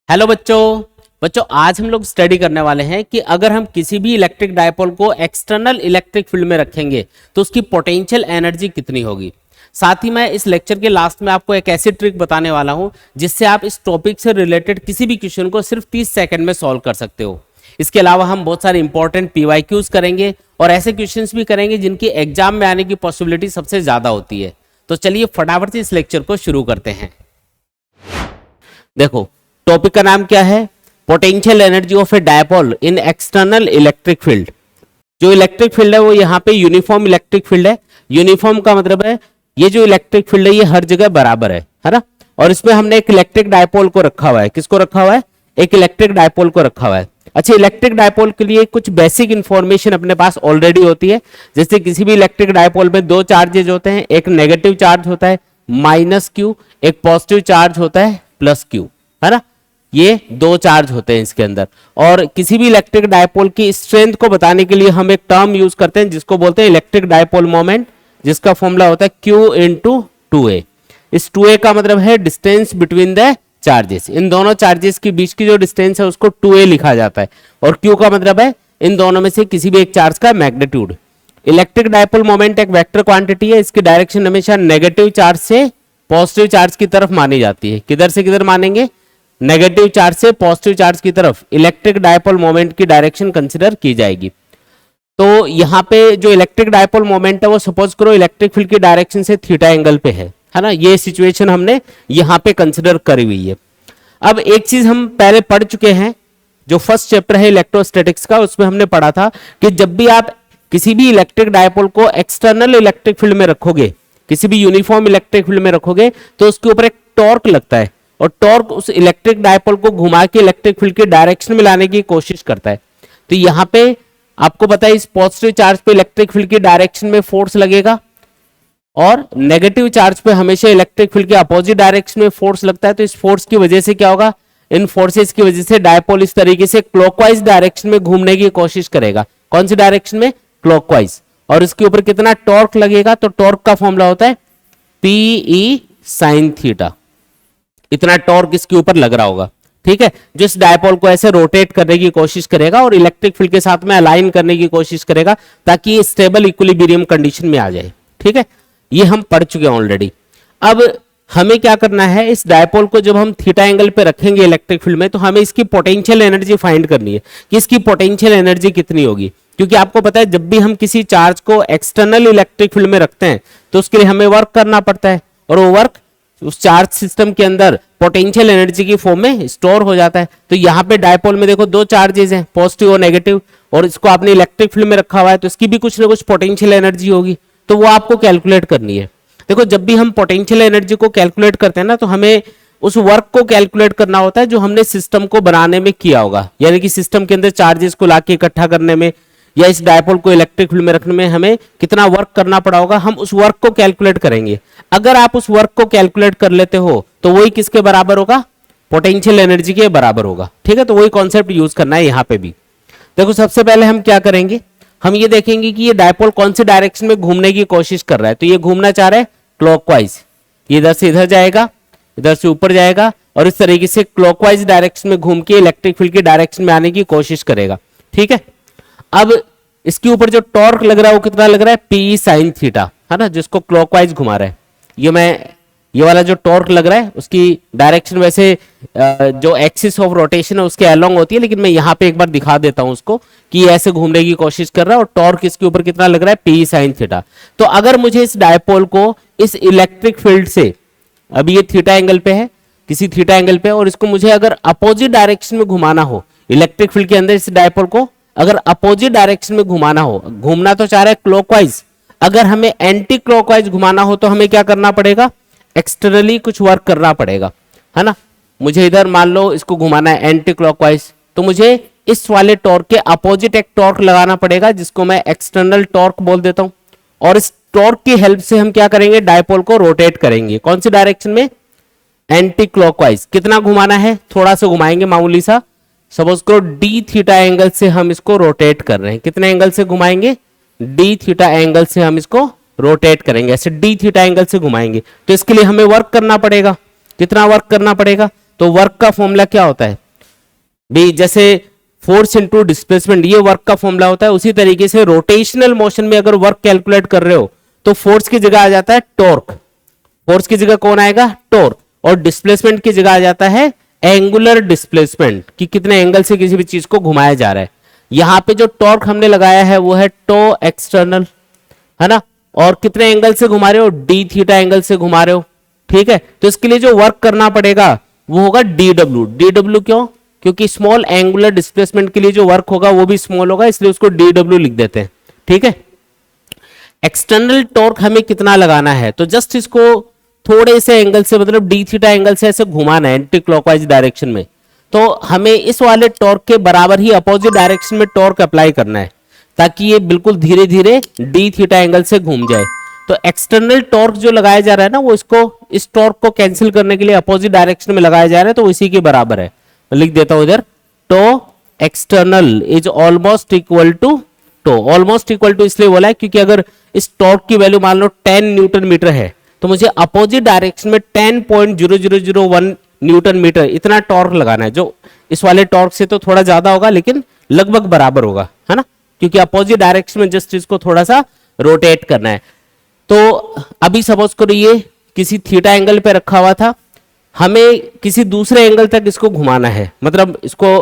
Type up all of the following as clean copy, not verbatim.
Hello बच्चों आज हम लोग स्टडी करने वाले हैं कि अगर हम किसी भी इलेक्ट्रिक डायपोल को एक्सटर्नल इलेक्ट्रिक फील्ड में रखेंगे तो उसकी पोटेंशियल एनर्जी कितनी होगी। साथ ही मैं इस लेक्चर के लास्ट में आपको एक ऐसी ट्रिक बताने वाला हूं जिससे आप इस टॉपिक से रिलेटेड किसी भी क्वेश्चन को सिर्फ 30 सेकंड में सॉल्व कर सकते हो। इसके अलावा हम बहुत सारे इंपॉर्टेंट पीवाईक्यूज करेंगे और ऐसे क्वेश्चंस भी करेंगे जिनकी एग्जाम में आने की पॉसिबिलिटी सबसे ज्यादा होती है। तो चलिए फटाफट से इस लेक्चर को शुरू करते हैं। देखो टॉपिक का नाम क्या है, potential energy of A dipole in external electric field. जो इलेक्ट्रिक फील्ड है वो यहाँ पे यूनिफॉर्म इलेक्ट्रिक फील्ड है। यूनिफॉर्म का मतलब है ये जो इलेक्ट्रिक फील्ड है ये हर जगह बराबर है ना। और इसमें हमने एक इलेक्ट्रिक डायपोल को रखा हुआ है। किसको रखा हुआ है? एक इलेक्ट्रिक डायपोल को रखा हुआ है। अच्छा, इलेक्ट्रिक डायपोल के लिए कुछ बेसिक इंफॉर्मेशन अपने पास ऑलरेडी होती है। जैसे किसी भी इलेक्ट्रिक डायपोल में दो चार्जेज होते हैं, एक नेगेटिव चार्ज होता है -q, एक पॉजिटिव चार्ज होता है +q, है ना। ये दो चार्ज होते हैं इसके अंदर। और किसी भी इलेक्ट्रिक डायपोल की स्ट्रेंथ को बताने के लिए हम एक टर्म यूज करते हैं जिसको बोलते हैं इलेक्ट्रिक डायपोल मोमेंट, जिसका फॉर्मूला होता है Q × 2a। इस 2a का मतलब है डिस्टेंस बिटवीन द चार्जेस। इन दोनों चार्जेस के बीच की जो डिस्टेंस है उसको 2a लिखा जाता है। और Q का मतलब है इन दोनों में से किसी भी एक चार्ज का मैग्नीट्यूड। इलेक्ट्रिक डायपोल मोमेंट एक वेक्टर क्वांटिटी है। इसकी डायरेक्शन हमेशा नेगेटिव चार्ज से पॉजिटिव चार्ज की तरफ मानी जाती है। किधर से किधर मानेंगे? नेगेटिव चार्ज से पॉजिटिव चार्ज की तरफ इलेक्ट्रिक डायपोल मोमेंट की डायरेक्शन कंसीडर की जाएगी। तो यहाँ पे जो इलेक्ट्रिक डायपोल मोमेंट है वो सपोज करो इलेक्ट्रिक फील्ड की डायरेक्शन से थीटा एंगल पे है ना। ये सिचुएशन हमने यहाँ पे कंसीडर करी हुई है। अब एक चीज हम पहले पढ़ चुके हैं, जो फर्स्ट चैप्टर है इलेक्ट्रोस्टैटिक्स का, उसमें हमने पढ़ा था कि जब भी आप किसी भी इलेक्ट्रिक डायपोल को एक्सटर्नल इलेक्ट्रिक फील्ड में रखोगे, किसी भी यूनिफॉर्म इलेक्ट्रिक फील्ड में रखोगे तो उसके ऊपर एक टॉर्क लगता है और टॉर्क उस इलेक्ट्रिक डायपोल को घुमा के इलेक्ट्रिक फील्ड के डायरेक्शन में लाने की कोशिश करता है। तो यहाँ पे आपको पता है इस पॉजिटिव चार्ज पे इलेक्ट्रिक फील्ड की डायरेक्शन में फोर्स लगेगा और नेगेटिव चार्ज पे हमेशा इलेक्ट्रिक फील्ड के अपोजिट डायरेक्शन में फोर्स लगता है। तो इस फोर्स की वजह से क्या होगा? इन फोर्सेस की वजह से डायपोल इस तरीके से क्लॉकवाइज डायरेक्शन में घूमने की कोशिश करेगा। कौन सी डायरेक्शन में? क्लॉकवाइज। और इसके ऊपर कितना टॉर्क लगेगा? तो टॉर्क का फॉर्मूला होता है PE sin थीटा। इतना टॉर्क इसके ऊपर लग रहा होगा, ठीक है, जो इस डायपोल को ऐसे रोटेट करने की कोशिश करेगा और इलेक्ट्रिक फील्ड के साथ में अलाइन करने की कोशिश करेगा ताकि ये स्टेबल इक्विलिब्रियम कंडीशन में आ जाए। ठीक है, ये हम पढ़ चुके हैं ऑलरेडी। अब हमें क्या करना है, इस डायपोल को जब हम थीटा एंगल पे रखेंगे इलेक्ट्रिक फील्ड में तो हमें इसकी पोटेंशियल एनर्जी फाइंड करनी है कि इसकी पोटेंशियल एनर्जी कितनी होगी। क्योंकि आपको पता है जब भी हम किसी चार्ज को एक्सटर्नल इलेक्ट्रिक फील्ड में रखते हैं तो उसके लिए हमें वर्क करना पड़ता है और वो वर्क उस चार्ज सिस्टम के अंदर पोटेंशियल एनर्जी की फॉर्म में स्टोर हो जाता है। तो यहाँ पे डायपोल में देखो दो चार्जेस हैं, पॉजिटिव और नेगेटिव, और इसको आपने इलेक्ट्रिक फील्ड में रखा हुआ है तो इसकी भी कुछ ना कुछ पोटेंशियल एनर्जी होगी, तो वो आपको कैलकुलेट करनी है। देखो जब भी हम पोटेंशियल एनर्जी को कैलकुलेट करते हैं ना तो हमें उस वर्क को कैलकुलेट करना होता है जो हमने सिस्टम को बनाने में किया होगा। यानी कि सिस्टम के अंदर चार्जेस को लाके इकट्ठा करने में या इस डायपोल को इलेक्ट्रिक फील्ड में रखने में हमें कितना वर्क करना पड़ा होगा, हम उस वर्क को कैलकुलेट करेंगे। अगर आप उस वर्क को कैलकुलेट कर लेते हो तो वही किसके बराबर होगा? पोटेंशियल एनर्जी के बराबर होगा। ठीक है, तो वही कॉन्सेप्ट यूज करना है यहाँ पे भी। देखो सबसे पहले हम क्या करेंगे, हम ये देखेंगे कि ये डायपोल कौन से डायरेक्शन में घूमने की कोशिश कर रहा है। तो ये घूमना चाह रहा है क्लॉकवाइज, ये इधर से इधर जाएगा, इधर से ऊपर जाएगा और इस तरीके से क्लॉकवाइज डायरेक्शन में घूम के इलेक्ट्रिक फील्ड की डायरेक्शन में आने की कोशिश करेगा। ठीक है, अब इसके ऊपर जो टॉर्क लग रहा है वो कितना लग रहा है? PE sin थीटा, है ना, जिसको क्लॉकवाइज घुमा रहा है। ये वाला जो टॉर्क लग रहा है उसकी डायरेक्शन वैसे जो एक्सिस ऑफ रोटेशन है उसके अलोंग होती है, लेकिन मैं यहाँ पे एक बार दिखा देता हूं उसको कि ऐसे घूमने की कोशिश कर रहा है और टॉर्क इसके ऊपर कितना लग रहा है? PE sin theta. तो अगर मुझे इस डायपोल को इस इलेक्ट्रिक फील्ड से, अभी ये थीटा एंगल पे है, किसी थीटा एंगल पे, और इसको मुझे अगर अपोजिट डायरेक्शन में घुमाना हो, इलेक्ट्रिक फील्ड के अंदर इस डायपोल को अगर अपोजिट डायरेक्शन में घुमाना हो, घूमना तो चाह रहा है क्लॉकवाइज, अगर हमें एंटी क्लॉकवाइज घुमाना हो तो हमें क्या करना पड़ेगा? एक्सटर्नली कुछ वर्क करना पड़ेगा, है ना। मुझे इधर मान लो इसको घुमाना है एंटी क्लॉकवाइज, तो मुझे इस वाले टॉर्क के अपोजिट एक टॉर्क लगाना पड़ेगा जिसको मैं एक्सटर्नल टॉर्क बोल देता हूं। और इस टॉर्क की हेल्प से हम क्या करेंगे? डायपोल को रोटेट करेंगे। कौन सी डायरेक्शन में? Anti clockwise. कितना घुमाना है? थोड़ा सा घुमाएंगे, मामूली सा। सपोज करो d थीटा एंगल से हम इसको रोटेट कर रहे हैं। कितने एंगल से घुमाएंगे? d थीटा एंगल से हम इसको रोटेट करेंगे, ऐसे d थीटा एंगल से घुमाएंगे। तो इसके लिए हमें वर्क करना पड़ेगा। कितना वर्क करना पड़ेगा? तो वर्क का फॉर्मूला क्या होता है भी, जैसे फोर्स इनटू डिस्प्लेसमेंट ये वर्क का फॉर्मूला होता है, उसी तरीके से रोटेशनल मोशन में अगर वर्क कैलकुलेट कर रहे हो तो फोर्स की जगह आ जाता है टॉर्क, फोर्स की जगह कौन आएगा टॉर्क, और डिस्प्लेसमेंट की जगह आ जाता है एंगुलर डिस्प्लेसमेंट कि कितने एंगल से किसी भी चीज को घुमाया जा रहा है। यहां पे जो टॉर्क हमने लगाया है वो है टो एक्सटर्नल, है ना, और कितने एंगल से घुमा रहे हो डी थीटा एंगल से घुमा रहे हो, ठीक है। तो इसके लिए जो वर्क करना पड़ेगा वो होगा डी डब्ल्यू। डी डब्ल्यू क्यों, क्योंकि स्मॉल एंगुलर डिस्प्लेसमेंट के लिए जो वर्क होगा वो भी स्मॉल होगा, इसलिए उसको डी डब्ल्यू लिख देते हैं, ठीक है। एक्सटर्नल टॉर्क हमें कितना लगाना है, तो जस्ट इसको थोड़े से एंगल से मतलब डी थीटा एंगल से ऐसे घुमाना है एंटी क्लॉकवाइज डायरेक्शन में, तो हमें इस वाले टॉर्क के बराबर ही अपोजिट डायरेक्शन में टॉर्क अप्लाई करना है ताकि ये बिल्कुल धीरे धीरे डी थीटा एंगल से घूम जाए। तो एक्सटर्नल टॉर्क जो लगाया जा रहा है ना वो इसको इस टॉर्क को कैंसिल करने के लिए अपोजिट डायरेक्शन में लगाया जा रहा है, तो इसी के बराबर है। मैं लिख देता हूं इधर tau external is almost equal to tau. Almost equal to इसलिए बोला है क्योंकि अगर इस टॉर्क की वैल्यू मान लो 10 न्यूटन मीटर है तो मुझे अपोजिट डायरेक्शन में 10.0001 न्यूटन मीटर इतना टॉर्क लगाना है, जो इस वाले टॉर्क से तो थोड़ा ज्यादा होगा लेकिन लगभग बराबर होगा, है ना, क्योंकि अपोजिट डायरेक्शन में जस्ट इसको थोड़ा सा रोटेट करना है। तो अभी सपोज करो ये किसी थीटा एंगल पे रखा हुआ था, हमें किसी दूसरे एंगल तक इसको घुमाना है, मतलब इसको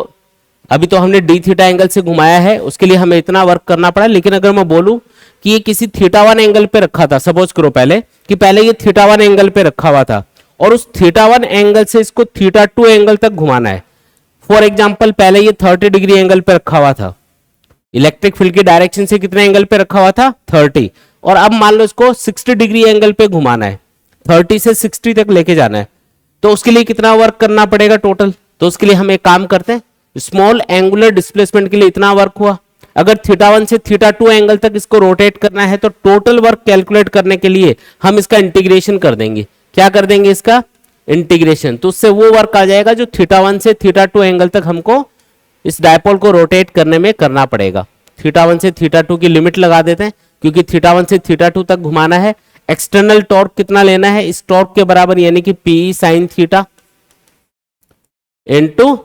अभी तो हमने डी थीटा एंगल से घुमाया है, उसके लिए हमें इतना वर्क करना पड़ा। लेकिन अगर मैं बोलूं कि ये किसी थीटा वन एंगल पे रखा था, सपोज करो पहले कि पहले ये थीटा वन एंगल पे रखा हुआ था और उस थीटा वन एंगल से इसको थीटा टू एंगल तक घुमाना है। फॉर एग्जाम्पल पहले ये 30 डिग्री एंगल पे रखा हुआ था, इलेक्ट्रिक फील्ड की डायरेक्शन से कितने एंगल पे रखा हुआ था 30, और अब मान लो इसको 60 डिग्री एंगल पे घुमाना है, 30 से 60 तक लेके जाना है, तो उसके लिए कितना वर्क करना पड़ेगा टोटल। तो उसके लिए हम एक काम करते हैं, स्मॉल एंगुलर डिस्प्लेसमेंट के लिए इतना वर्क हुआ, अगर थीटा वन से थीटा टू एंगल तक इसको रोटेट करना है तो टोटल वर्क कैलकुलेट करने के लिए हम इसका इंटीग्रेशन कर देंगे। क्या कर देंगे इसका इंटीग्रेशन, तो उससे वो वर्क आ जाएगा जो थीटा वन से थीटा टू एंगल तक हमको इस डायपोल को रोटेट करने में करना पड़ेगा। थीटा वन से थीटा टू की लिमिट लगा देते हैं क्योंकि थीटा वन से थीटा टू तक घुमाना है। एक्सटर्नल टॉर्क कितना लेना है, इस टॉर्क के बराबर यानी कि P sine theta into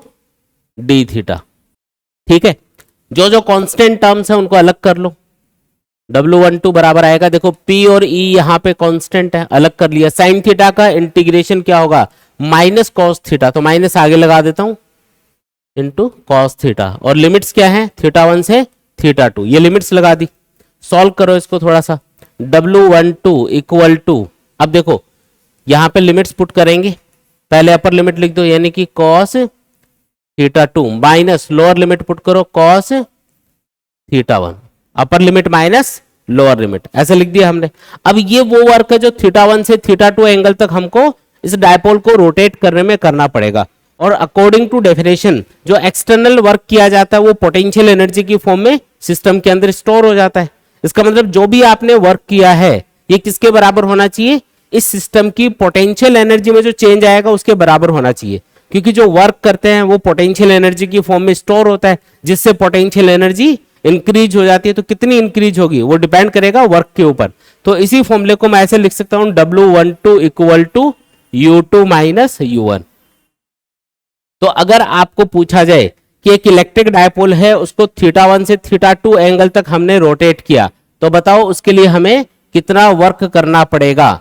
D theta, ठीक है। जो जो कांस्टेंट टर्म्स है उनको अलग कर लो, W12 बराबर आएगा, देखो P और E यहां पे कांस्टेंट है, अलग कर लिया। साइन थीटा का इंटीग्रेशन क्या होगा माइनस कॉस थीटा, तो माइनस आगे लगा देता हूं इनटू कॉस थीटा, और लिमिट्स क्या है थीटा वन से थीटा टू, ये लिमिट्स लगा दी। सॉल्व करो इसको थोड़ा सा, W12 इक्वल टू, अब देखो यहां पे लिमिट्स पुट करेंगे, पहले अपर लिमिट लिख दो यानी कि cos theta two minus lower limit put करो cos theta one, upper limit minus lower limit, ऐसे लिख दिया हमने। अब ये वो वर्क है जो थीटा वन से थीटा टू एंगल तक हमको इस डायपोल को रोटेट करने में करना पड़ेगा। और अकॉर्डिंग टू डेफिनेशन जो एक्सटर्नल वर्क किया जाता है वो पोटेंशियल एनर्जी की फॉर्म में सिस्टम के अंदर स्टोर हो जाता है। इसका मतलब जो भी आपने वर्क किया है ये किसके बराबर होना चाहिए, इस सिस्टम की पोटेंशियल एनर्जी में जो चेंज आएगा उसके बराबर होना चाहिए, क्योंकि जो वर्क करते हैं वो पोटेंशियल एनर्जी की फॉर्म में स्टोर होता है, जिससे पोटेंशियल एनर्जी इंक्रीज हो जाती है। तो कितनी इंक्रीज होगी वो डिपेंड करेगा वर्क के ऊपर। तो इसी फॉर्मूले को मैं ऐसे लिख सकता हूं W12 equal to U2 minus U1। तो अगर आपको पूछा जाए कि एक इलेक्ट्रिक डायपोल है उसको थीटा वन से थीटा टू एंगल तक हमने रोटेट किया, तो बताओ उसके लिए हमें कितना वर्क करना पड़ेगा।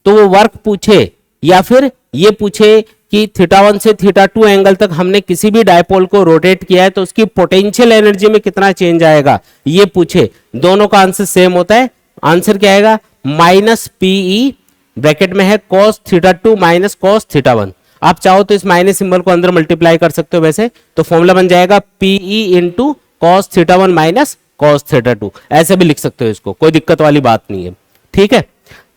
तो वो वर्क पूछे या फिर ये पूछे कि थीटा वन से थीटा टू एंगल तक हमने किसी भी डायपोल को रोटेट किया है तो उसकी पोटेंशियल एनर्जी में कितना चेंज आएगा, ये पूछे, दोनों का आंसर सेम होता है। आंसर क्या आएगा माइनस पीई ब्रैकेट में है cos theta two minus cos theta one. आप चाहो तो इस माइनस सिंबल को अंदर मल्टीप्लाई कर सकते हो वैसे, तो फॉर्मूला बन जाएगा PE into cos theta one minus cos theta two, ऐसे भी लिख सकते हो इसको, कोई दिक्कत वाली बात नहीं है, ठीक है।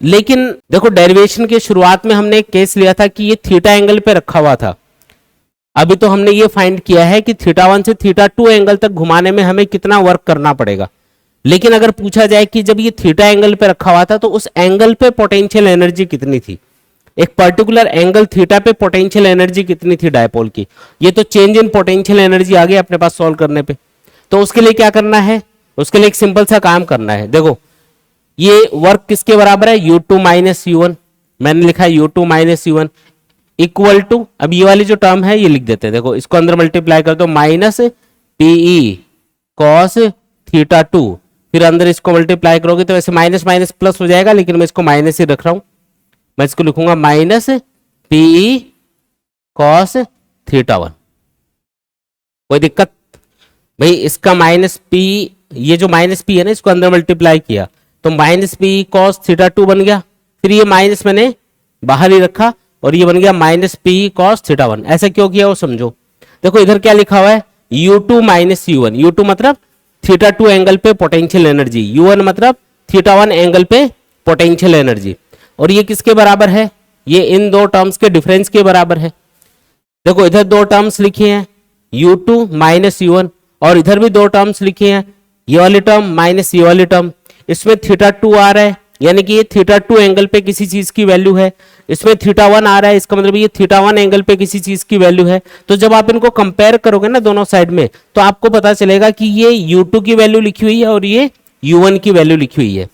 लेकिन देखो डेरिवेशन के शुरुआत में हमने एक केस लिया था कि ये थीटा एंगल पे रखा हुआ था, अभी तो हमने ये फाइंड किया है कि थीटा वन से थीटा टू एंगल तक घुमाने में हमें कितना वर्क करना पड़ेगा। लेकिन अगर पूछा जाए कि जब ये थीटा एंगल पे रखा हुआ था तो उस एंगल पे पोटेंशियल एनर्जी कितनी थी, एक पर्टिकुलर एंगल थीटा पे पोटेंशियल एनर्जी कितनी थी डायपोल की, ये तो चेंज इन पोटेंशियल एनर्जी आ गई अपने पास सॉल्व करने पे। तो उसके लिए क्या करना है, उसके लिए एक सिंपल सा काम करना है। देखो ये वर्क किसके बराबर है U2 माइनस U1, मैंने लिखा है U2 minus U1, equal to, अब ये वाली जो टर्म है ये लिख देते हैं, देखो इसको अंदर मल्टीप्लाई कर दो, minus PE cos theta two, फिर अंदर इसको मल्टीप्लाई करोगे तो वैसे माइनस माइनस प्लस हो जाएगा, लेकिन मैं इसको माइनस ही रख रहा हूं, मैं इसको लिखूंगा minus PE cos theta one. कोई दिक्कत भाई? इसका माइनस पी, ये जो माइनस पी है ना, इसको अंदर मल्टीप्लाई किया तो minus P cos theta to बन गया, फिर ये माइनस मैंने बाहर ही रखा और ये बन गया minus P cos theta one. ऐसा क्यों किया वो समझो। देखो इधर क्या लिखा हुआ है, U2 माइनस U1, U2 मतलब थीटा टू एंगल पे पोटेंशियल एनर्जी, U1 मतलब थीटा वन एंगल पे पोटेंशियल एनर्जी, और ये किसके बराबर है, ये इन दो टर्म्स के डिफरेंस के बराबर है। देखो इधर दो टर्म्स लिखी हैं U2 माइनस U1, और इधर भी दो टर्म्स लिखी हैं, ये वाली टर्म माइनस ये वाली टर्म, इसमें थीटा टू आ रहा है, यानी कि ये थीटा टू एंगल पे किसी चीज की वैल्यू है, इसमें थीटा वन आ रहा है, इसका मतलब ये थीटा वन एंगल पे किसी चीज की वैल्यू है। तो जब आप इनको कंपेयर करोगे ना दोनों साइड में, तो आपको पता चलेगा कि ये U2 की वैल्यू लिखी हुई है और ये U1 की वैल्यू लिखी हुई है।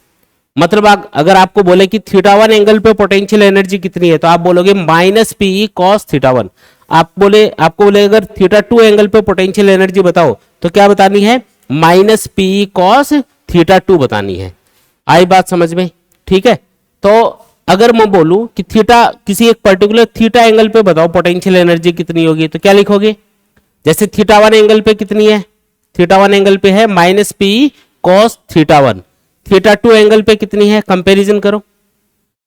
मतलब अगर आपको बोले कि थीटा वन एंगल पे पोटेंशियल एनर्जी कितनी है, तो आप बोलोगे minus PE cos theta one. आपको बोले अगर थीटा टू एंगल पे पोटेंशियल एनर्जी बताओ तो क्या बतानी है, minus PE cos theta two बतानी है। आई बात समझ में? ठीक है। तो अगर मैं बोलूं कि थीटा, किसी एक पर्टिकुलर थीटा एंगल पे बताओ पोटेंशियल एनर्जी कितनी होगी, तो क्या लिखोगे, जैसे थीटा वन एंगल पे कितनी है, थीटा वन एंगल पे है minus P cos theta one, theta two angle पे कितनी है, कंपैरिजन करो,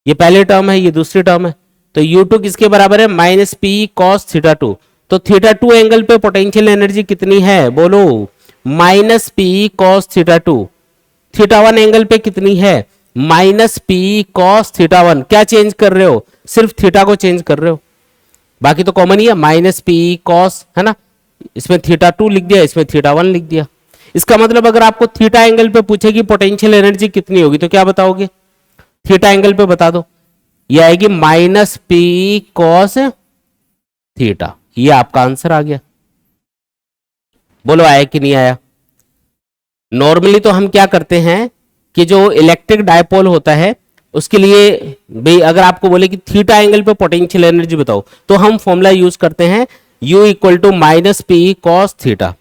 ये पहली टर्म है ये दूसरी टर्म है, तो U2 किसके बराबर है, minus P cos theta to. तो थीटा टू एंगल पे पोटेंशियल एनर्जी कितनी है, बोलो, minus P cos theta to. Theta one angle पे कितनी है, minus P cos theta one. क्या चेंज कर रहे हो, सिर्फ थीटा को चेंज कर रहे हो, बाकी तो कॉमन ही है, माइनस पी कॉस, है ना, इसमें थीटा टू लिख दिया, इसमें थीटा वन लिख दिया। इसका मतलब अगर आपको थीटा एंगल पे पूछेगी पोटेंशियल एनर्जी कितनी होगी, तो क्या बताओगे, थीटा एंगल पे बता दो, ये आएगी माइनस पी कॉस थीटा। ये आपका आंसर आ गया। बोलो आया कि नहीं आया? नॉर्मली तो हम क्या करते हैं कि जो इलेक्ट्रिक डायपोल होता है उसके लिए भाई अगर आपको बोले कि थीटा एंगल पे पोटेंशियल एनर्जी बताओ, तो हम फॉर्मूला यूज करते हैं U equal to minus P cos theta.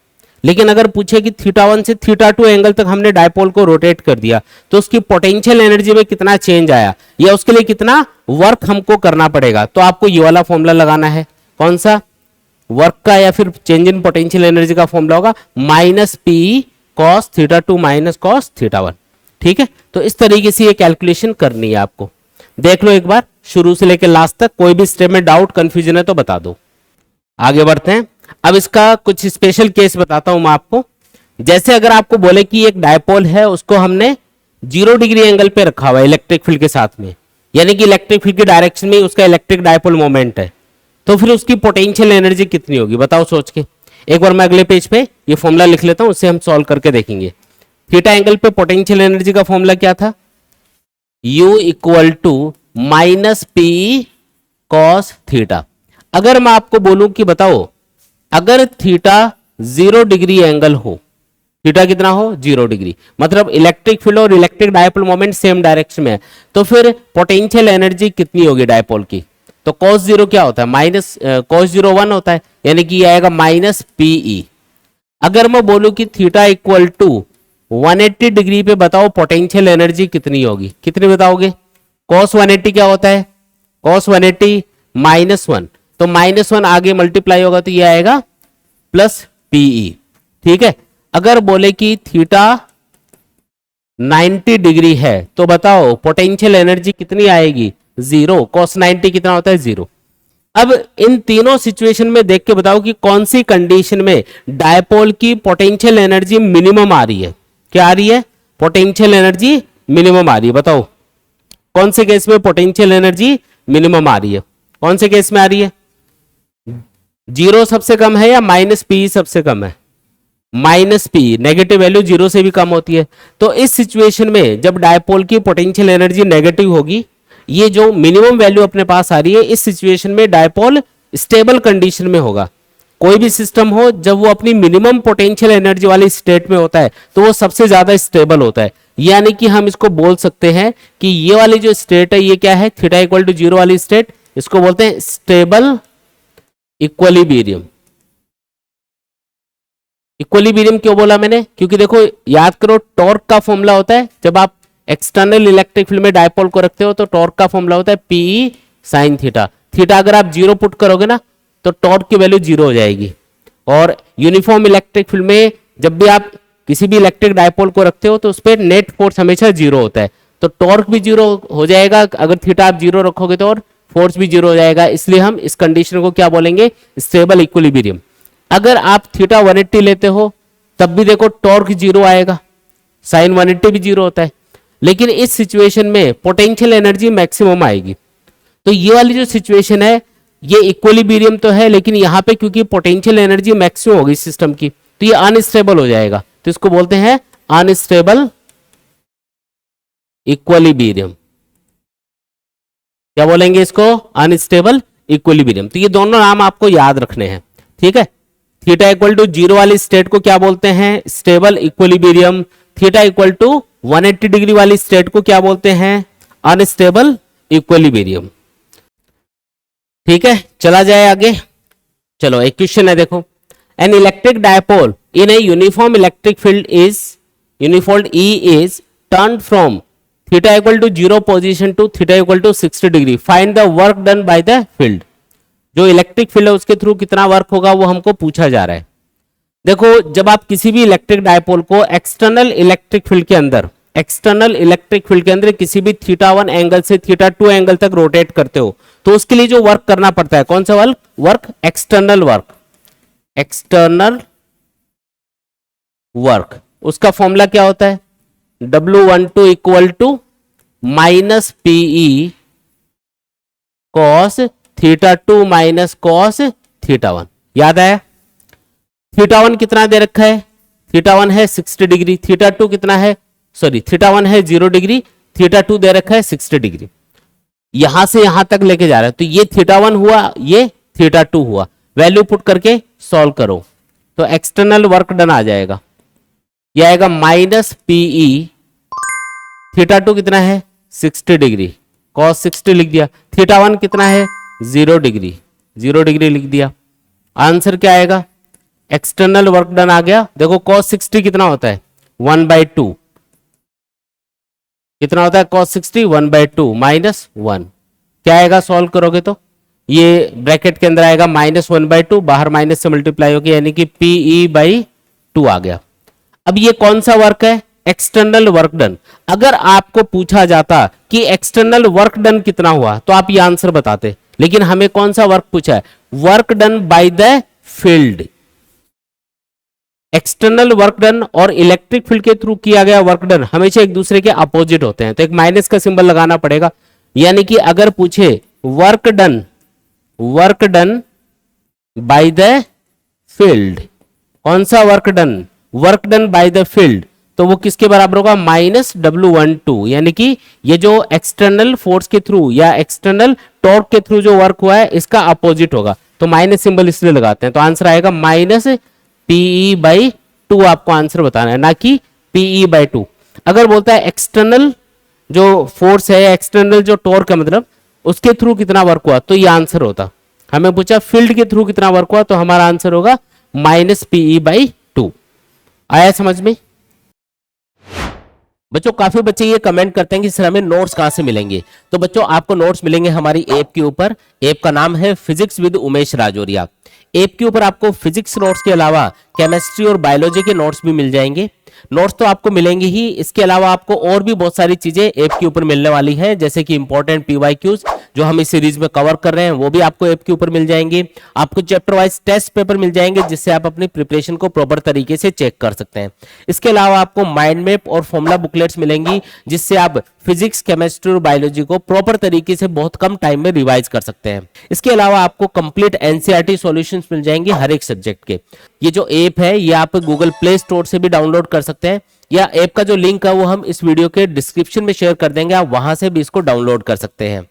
लेकिन अगर पूछे कि थीटा वन से थीटा टू एंगल तक हमने डायपोल को रोटेट कर दिया तो उसकी पोटेंशियल एनर्जी में कितना चेंज आया या उसके लिए कितना वर्क हमको करना पड़ेगा, तो आपको ये वाला फॉर्मूला लगाना है। कौन सा, वर्क का या फिर चेंज इन पोटेंशियल एनर्जी का फॉर्मूला होगा minus P cos theta two minus cos theta one. ठीक है, तो इस तरीके से ये कैलकुलेशन करनी है आपको। देख लो एक बार शुरू से लेकर लास्ट तक, कोई भी स्टेप में डाउट कंफ्यूजन है तो बता दो। आगे बढ़ते हैं। अब इसका कुछ स्पेशल केस बताता हूं मैं आपको। जैसे अगर आपको बोले कि एक डायपोल है, उसको हमने 0 डिग्री एंगल पे रखा हुआ है इलेक्ट्रिक फील्ड के साथ में, यानी कि इलेक्ट्रिक फील्ड के डायरेक्शन में उसका इलेक्ट्रिक डायपोल मोमेंट है, तो फिर उसकी पोटेंशियल एनर्जी कितनी होगी बताओ सोच के। एक बार मैं अगले पेज पे ये फॉर्मूला लिख लेता हूं, उससे हम सॉल्व करके देखेंगे। थीटा एंगल पे पोटेंशियल एनर्जी का फॉर्मूला क्या था, U equal to minus P cos theta. अगर मैं आपको बोलूं कि बताओ अगर थीटा 0 डिग्री एंगल हो, थीटा कितना हो 0 डिग्री, मतलब इलेक्ट्रिक फील्ड और electric dipole moment same direction में है, तो फिर पोटेंशियल एनर्जी कितनी होगी डायपोल की। तो cos 0 क्या होता है, माइनस cos 0 1 होता है, यानी कि ये आएगा माइनस पीई। अगर मैं बोलूं कि थीटा इक्वल टू 180 डिग्री पे बताओ पोटेंशियल एनर्जी कितनी होगी, कितनी बताओगे। cos 180 क्या होता है, cos 180 माइनस 1, तो माइनस 1 आगे मल्टीप्लाई होगा तो ये आएगा प्लस पीई। ठीक है, अगर बोले कि थीटा 90 डिग्री है तो बताओ पोटेंशियल एनर्जी कितनी आएगी, 0। cos 90 कितना होता है, 0। अब इन तीनों सिचुएशन में देख के बताओ कि कौन सी कंडीशन में डायपोल की पोटेंशियल एनर्जी मिनिमम आ रही है। क्या आ रही है, पोटेंशियल एनर्जी मिनिमम आ रही है। बताओ कौन से केस में पोटेंशियल एनर्जी मिनिमम आ रही है, कौन से केस में आ रही है। 0 सबसे कम है या माइनस पी सबसे कम है, माइनस पी, नेगेटिव वैल्यू 0 से भी कम होती है। तो इस सिचुएशन में जब डायपोल की पोटेंशियल एनर्जी नेगेटिव होगी, ये जो मिनिमम वैल्यू अपने पास आ रही है, इस सिचुएशन में डायपोल स्टेबल कंडीशन में होगा। कोई भी सिस्टम हो जब वो अपनी मिनिमम पोटेंशियल एनर्जी वाली स्टेट में होता है तो वो सबसे ज्यादा स्टेबल होता है। यानी कि हम इसको बोल सकते हैं कि ये वाली जो स्टेट है ये क्या है, थीटा इक्वल टू 0 वाली स्टेट, इसको बोलते हैं स्टेबल इक्विलिब्रियम। इक्विलिब्रियम क्यों बोला मैंने, क्योंकि देखो याद करो टॉर्क का फॉर्मूला होता है, जब आप एक्सटर्नल इलेक्ट्रिक फील्ड में डायपोल को रखते हो तो टॉर्क का फॉर्मूला होता है पीई साइन थीटा। थीटा अगर आप जीरो पुट करोगे ना तो टॉर्क की वैल्यू जीरो हो जाएगी। और यूनिफॉर्म इलेक्ट्रिक फील्ड में जब भी आप किसी भी इलेक्ट्रिक डायपोल को रखते हो तो उस पर नेट फोर्स हमेशा जीरो होता है, तो टॉर्क भी जीरो हो जाएगा अगर थीटा आप जीरो रखोगे तो, और फोर्स भी जीरो हो जाएगा। इसलिए हम इस कंडीशन को क्या बोलेंगे, स्टेबल इक्विलिब्रियम। अगर आप थीटा 180 लेते हो तब भी देखो टॉर्क जीरो आएगा, साइन 180 भी जीरो होता है, लेकिन इस सिचुएशन में पोटेंशियल एनर्जी मैक्सिमम आएगी। तो ये वाली जो सिचुएशन है ये इक्विलिब्रियम तो है, लेकिन यहां पे क्योंकि पोटेंशियल एनर्जी मैक्सिमम होगी सिस्टम की तो ये अनस्टेबल हो जाएगा, तो इसको बोलते हैं अनस्टेबल इक्विलिब्रियम। क्या बोलेंगे इसको, अनस्टेबल इक्विलिब्रियम। तो ये दोनों नाम आपको याद रखने हैं, ठीक है। थीटा इक्वल टू जीरो वाली स्टेट को क्या बोलते हैं, stable equilibrium. Theta equal to 180 degree वाली स्टेट को क्या बोलते हैं, अनस्टेबल इक्विलिब्रियम। ठीक है, चला जाए आगे। चलो एक क्वेश्चन है, देखो an electric dipole in a uniform electric field is uniform E is turn from theta equal to zero position to theta equal to 60 degree. Find the work done by the field. जो electric field है उसके through कितना work होगा वो हमको पूछा जा रहा है। देखो जब आप किसी भी इलेक्ट्रिक डायपोल को एक्सटर्नल इलेक्ट्रिक फील्ड के अंदर किसी भी थीटा 1 एंगल से थीटा 2 एंगल तक रोटेट करते हो तो उसके लिए जो वर्क करना पड़ता है, कौन सा वर्क, एक्सटर्नल वर्क। उसका फॉर्मूला क्या होता है, W12 equal to minus PE cos theta 2 minus cos theta 1। याद आया, थीटा 1 कितना दे रखा है, थीटा 1 है 60 डिग्री, थीटा 2 कितना है, सॉरी थीटा 1 है 0 डिग्री, थीटा 2 दे रखा है 60 डिग्री। यहां से यहां तक लेके जा रहा है, तो ये थीटा 1 हुआ, ये थीटा 2 हुआ। वैल्यू पुट करके सॉल्व करो तो एक्सटर्नल वर्क डन आ जाएगा, ये आएगा माइनस पीई, थीटा 2 कितना है 60 डिग्री, कॉस 60 लिख दिया, थीटा 1 कितना है 0 डिग्री, 0 डिग्री लिख दिया। आंसर क्या आएगा, एक्सटर्नल वर्क डन आ गया। देखो cos 60 कितना होता है 1/2, कितना होता है cos 60 1/2 माइनस 1। क्या आएगा सॉल्व करोगे तो ये ब्रैकेट के अंदर आएगा -1/2, बाहर माइनस से मल्टीप्लाई होगी, यानी कि PE/2 आ गया। अब ये कौन सा वर्क है, एक्सटर्नल वर्क डन। अगर आपको पूछा जाता कि एक्सटर्नल वर्क डन कितना हुआ तो आप ये आंसर बताते, लेकिन हमें कौन सा वर्क पूछा है, work done by the field. External work done और इलेक्ट्रिक फील्ड के थ्रू किया गया वर्क डन हमेशा एक दूसरे के अपोजिट होते हैं, तो एक माइनस का सिंबल लगाना पड़ेगा। यानी कि अगर पूछे work done by the field, कौन सा work done by the field, तो वो किसके बराबर होगा, -W12। यानी कि ये जो एक्सटर्नल फोर्स के थ्रू या एक्सटर्नल टॉर्क के थ्रू जो वर्क हुआ है इसका अपोजिट होगा, तो माइनस सिंबल इसलिए लगाते हैं। तो आंसर आएगा -PE/2 आपको आंसर बताना है, ना कि PE/2। अगर बोलता है एक्सटर्नल जो फोर्स है, एक्सटर्नल जो टॉर्क है, मतलब उसके थ्रू कितना वर्क हुआ, तो ये आंसर होता। हमें पूछा फील्ड के थ्रू कितना वर्क हुआ, तो हमारा आंसर होगा -PE/2। आया समझ में बच्चों? काफी बच्चे ये कमेंट करते हैं कि सर हमें नोट्स कहां से मिलेंगे। तो बच्चों आपको नोट्स मिलेंगे हमारी ऐप के ऊपर। ऐप का नाम है physics with Umesh Rajoria. App के ऊपर आपको फिजिक्स नोट्स के अलावा केमिस्ट्री और बायोलॉजी के नोट्स भी मिल जाएंगे। नोट्स तो आपको मिलेंगे ही, इसके अलावा आपको और भी बहुत सारी चीजें ऐप के ऊपर मिलने वाली हैं, जैसे कि इंपॉर्टेंट PYQs जो हम इस सीरीज में कवर कर रहे हैं वो भी आपको ऐप के ऊपर मिल जाएंगे। आपको चैप्टर वाइज टेस्ट पेपर मिल जाएंगे जिससे आप अपनी प्रिपरेशन को प्रॉपर तरीके से चेक कर सकते हैं। इसके अलावा आपको माइंड मैप और फॉर्मूला बुकलेट्स मिलेंगी जिससे आप फिजिक्स, केमिस्ट्री और बायोलॉजी को प्रॉपर तरीके से बहुत कम टाइम में रिवाइज कर सकते हैं। इसके अलावा आपको कंप्लीट NCERT सॉल्यूशंस मिल जाएंगे हर एक सब्जेक्ट के। ये जो ऐप है ये आप गूगल प्ले स्टोर से भी डाउनलोड कर सकते हैं, या ऐप का जो लिंक है वो हम इस वीडियो के डिस्क्रिप्शन में शेयर कर देंगे, आप वहां से भी इसको डाउनलोड कर सकते हैं।